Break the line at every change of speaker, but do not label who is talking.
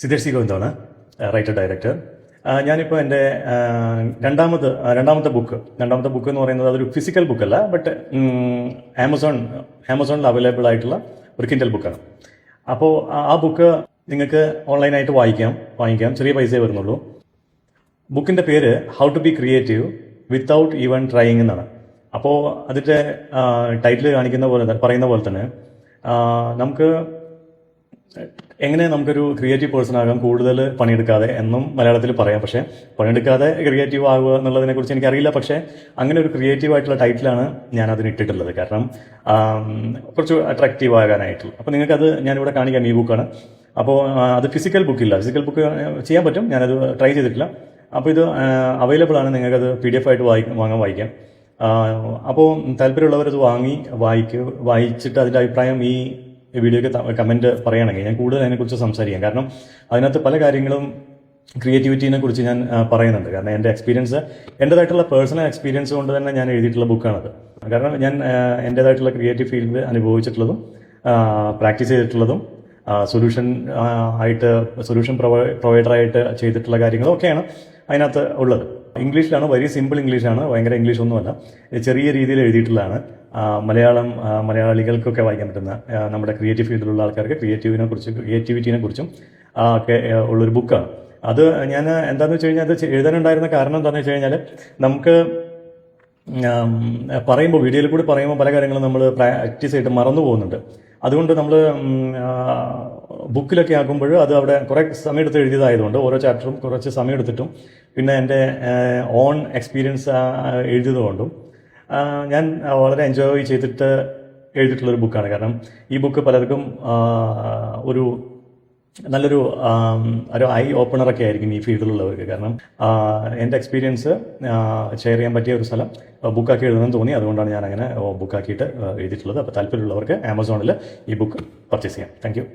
Siddhesh C ഗോവിന്ദാണ്, writer director. ഞാനിപ്പോൾ എൻ്റെ രണ്ടാമത്തെ ബുക്ക് എന്ന് പറയുന്നത് അതൊരു ഫിസിക്കൽ ബുക്കല്ല, ബട്ട് ആമസോണിൽ അവൈലബിൾ ആയിട്ടുള്ള ഒരു കിൻഡൽ ബുക്കാണ്. അപ്പോൾ ആ ബുക്ക് നിങ്ങൾക്ക് ഓൺലൈനായിട്ട് വാങ്ങിക്കാം. ചെറിയ പൈസയെ വരുന്നുള്ളൂ. ബുക്കിൻ്റെ പേര് how to be creative without even trying എന്നാണ്. അപ്പോൾ അതിൻ്റെ ടൈറ്റിൽ പറയുന്ന പോലെ തന്നെ നമുക്ക് എങ്ങനെ നമുക്കൊരു ക്രിയേറ്റീവ് പേഴ്സൺ ആകാം കൂടുതൽ പണിയെടുക്കാതെ എന്നും മലയാളത്തിൽ പറയാം. പക്ഷേ പണിയെടുക്കാതെ ക്രിയേറ്റീവ് ആകുക എന്നുള്ളതിനെക്കുറിച്ച് എനിക്കറിയില്ല. പക്ഷേ അങ്ങനെ ഒരു ക്രിയേറ്റീവ് ആയിട്ടുള്ള ടൈറ്റിലാണ് ഞാൻ അതിന് ഇട്ടിട്ടുള്ളത്. കാരണം കുറച്ച് അട്രാക്റ്റീവ് ആകാനായിട്ടുള്ള. അപ്പോൾ നിങ്ങൾക്കത് ഞാനിവിടെ കാണിക്കാം. ഈ ബുക്കാണ്. അപ്പോൾ അത് ഫിസിക്കൽ ബുക്ക് ചെയ്യാൻ പറ്റും. ഞാനത് ട്രൈ ചെയ്തിട്ടില്ല. അപ്പോൾ ഇത് അവൈലബിൾ ആണ്. നിങ്ങൾക്കത് PDF ആയിട്ട് വായിക്കാം. അപ്പോൾ താല്പര്യമുള്ളവരത് വായിച്ചിട്ട് അതിൻ്റെ അഭിപ്രായം ഈ വീഡിയോയ്ക്ക് കമൻറ്റ് പറയുകയാണെങ്കിൽ ഞാൻ കൂടുതൽ അതിനെക്കുറിച്ച് സംസാരിക്കാം. കാരണം അതിനകത്ത് പല കാര്യങ്ങളും ക്രിയേറ്റിവിറ്റീനെ കുറിച്ച് ഞാൻ പറയുന്നുണ്ട്. കാരണം എൻ്റെ എൻ്റേതായിട്ടുള്ള പേഴ്സണൽ എക്സ്പീരിയൻസ് കൊണ്ട് തന്നെ ഞാൻ എഴുതിയിട്ടുള്ള ബുക്കാണത്. കാരണം ഞാൻ എൻ്റേതായിട്ടുള്ള ക്രിയേറ്റീവ് ഫീൽഡിൽ അനുഭവിച്ചിട്ടുള്ളതും പ്രാക്ടീസ് ചെയ്തിട്ടുള്ളതും സൊല്യൂഷൻ പ്രൊവൈഡറായിട്ട് ചെയ്തിട്ടുള്ള കാര്യങ്ങളും ഒക്കെയാണ് അതിനകത്ത് ഉള്ളത്. ഇംഗ്ലീഷിലാണ്, വെരി സിമ്പിൾ ഇംഗ്ലീഷാണ്, ഭയങ്കര ഇംഗ്ലീഷൊന്നുമല്ല. ചെറിയ രീതിയിൽ എഴുതിയിട്ടുള്ളതാണ്. മലയാളികൾക്കൊക്കെ വായിക്കാൻ പറ്റുന്ന, നമ്മുടെ ക്രിയേറ്റീവ് ഫീൽഡിലുള്ള ആൾക്കാർക്ക് ക്രിയേറ്റിവിറ്റീനെ കുറിച്ചും ഒക്കെ ഉള്ളൊരു ബുക്കാണ്. അത് ഞാൻ എന്താണെന്ന് വെച്ച് കഴിഞ്ഞാൽ അത് എഴുതാനുണ്ടായിരുന്ന കാരണം എന്താണെന്ന് വെച്ച് കഴിഞ്ഞാൽ നമുക്ക് വീഡിയോയിൽ കൂടി പറയുമ്പോൾ പല കാര്യങ്ങളും നമ്മൾ പ്രാക്ടീസ് ചെയ്തിട്ട് മറന്നു പോകുന്നുണ്ട്. അതുകൊണ്ട് നമ്മൾ ബുക്കിലൊക്കെ ആക്കുമ്പോൾ അത് അവിടെ കുറേ സമയമെടുത്ത് എഴുതിയതായതുകൊണ്ട് ഓരോ ചാപ്റ്ററും കുറച്ച് സമയമെടുത്തിട്ടും പിന്നെ എൻ്റെ ഓൺ എക്സ്പീരിയൻസ് എഴുതിയതുകൊണ്ടും ഞാൻ വളരെ എൻജോയ് ചെയ്തിട്ട് എഴുതിയിട്ടുള്ളൊരു ബുക്കാണ്. കാരണം ഈ ബുക്ക് പലർക്കും നല്ലൊരു ഐ ഓപ്പണറൊക്കെ ആയിരിക്കും ഈ ഫീൽഡിലുള്ളവർക്ക്. കാരണം എൻ്റെ എക്സ്പീരിയൻസ് ഷെയർ ചെയ്യാൻ പറ്റിയ ഒരു സ്ഥലം ബുക്കാക്കി എഴുതണമെന്ന് തോന്നി. അതുകൊണ്ടാണ് ഞാൻ അങ്ങനെ ബുക്കാക്കിയിട്ട് എഴുതിയിട്ടുള്ളത്. അപ്പോൾ താല്പര്യമുള്ളവർക്ക് ആമസോണിൽ ഈ ബുക്ക് പർച്ചേസ് ചെയ്യാം. Thank you.